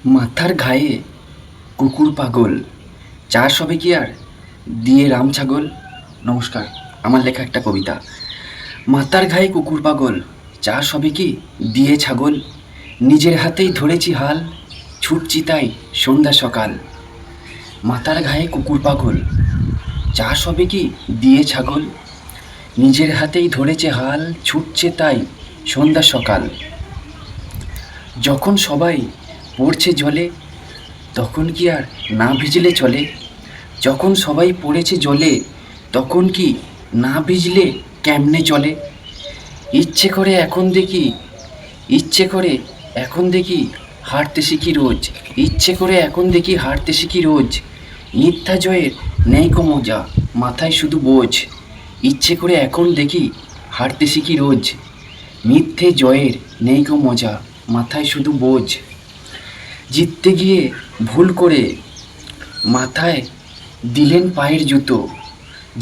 মাথার ঘায়ে কুকুর পাগল, চাষ হবে কি আর দিয়ে রাম ছাগল। নমস্কার, আমার লেখা একটা কবিতা। মাথার ঘায়ে কুকুর পাগল, চাষ হবে কি দিয়ে ছাগল। নিজের হাতেই ধরেছি হাল, ছুটছি তাই সন্ধ্যা সকাল। মাথার ঘায়ে কুকুর পাগল, চাষ হবে কি দিয়ে ছাগল। নিজের হাতেই ধরেছে হাল, ছুটছে তাই সন্ধ্যা সকাল। যখন সবাই পড়ছে জলে, তখন কি আর না ভিজলে চলে। যখন সবাই পড়েছে জলে, তখন কি না ভিজলে কেমনে চলে। ইচ্ছে করে এখন দেখি, ইচ্ছে করে এখন দেখি হাঁটতে শিখি রোজ। ইচ্ছে করে এখন দেখি হাঁটতে শিখি রোজ। মিথ্যা জয়ের নেই কো মজা, মাথায় শুধু বোঝ। ইচ্ছে করে এখন দেখি হাঁটতে শিখি রোজ। মিথ্যে জয়ের নেই কো মজা, মাথায় শুধু বোঝ। জিততে গিয়ে ভুল করে মাথায় দিলেন পায়ের জুতো।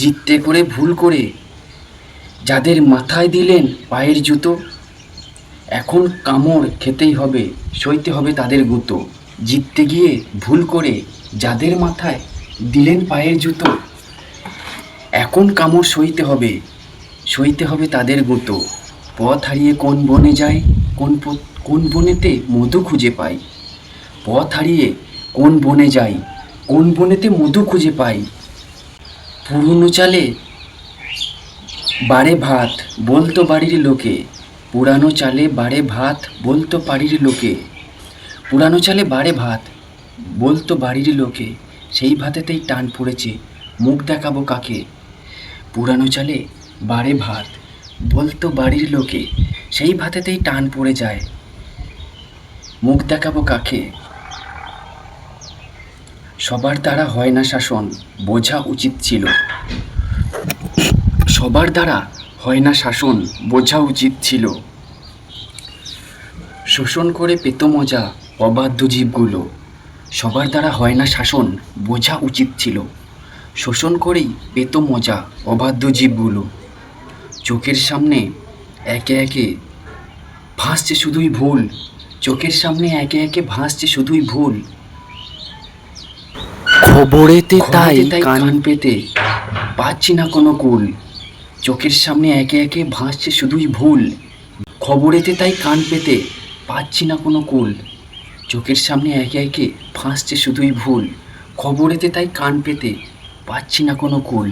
জিততে করে ভুল করে যাদের মাথায় দিলেন পায়ের জুতো, এখন কামড় খেতেই হবে, সইতে হবে তাদের গুঁতো। জিততে গিয়ে ভুল করে যাদের মাথায় দিলেন পায়ের জুতো, এখন কামড় সইতে হবে, সইতে হবে তাদের গুঁতো। পথ হারিয়ে কোন বনে যায়, কোন বনেতে মধু খুঁজে পাই। পথ হারিয়ে কোন বনে যাই, কোন বনেতে মধু খুঁজে পাই। পুরনো চালে বাড়ে ভাত বলতো বাড়ির লোকে। পুরানো চালে বাড়ে ভাত বলতো বাড়ির লোকে। পুরানো চালে বাড়ে ভাত বলতো বাড়ির লোকে, সেই ভাতেতেই টান পড়েছে, মুখ দেখাবো কাকে। পুরানো চালে বাড়ে ভাত বলতো বাড়ির লোকে, সেই ভাতেতেই টান পড়ে যায়, মুখ দেখাবো কাকে। সবার দ্বারা হয় না শাসন, বোঝা উচিত ছিল। সবার দ্বারা হয় না শাসন, বোঝা উচিত ছিল। শোষণ করে পেত মজা অবাধ্য জীবগুলো। সবার দ্বারা হয় না শাসন, বোঝা উচিত ছিল। শোষণ করেই পেত মজা অবাধ্য জীবগুলো। চোখের সামনে একে একে ভাসছে শুধুই ভুল। চোখের সামনে একে একে ভাসছে শুধুই ভুল। খবরেতে তাই কান পেতে পাচ্ছি না কোনো কুল। চোখের সামনে একে একে ভাসছে শুধুই ভুল। খবরেতে তাই কান পেতে পাচ্ছি না কোনো কুল। চোখের সামনে একে একে ভাসছে শুধুই ভুল। খবরেতে তাই কান পেতে পাচ্ছি না কোনো কুল।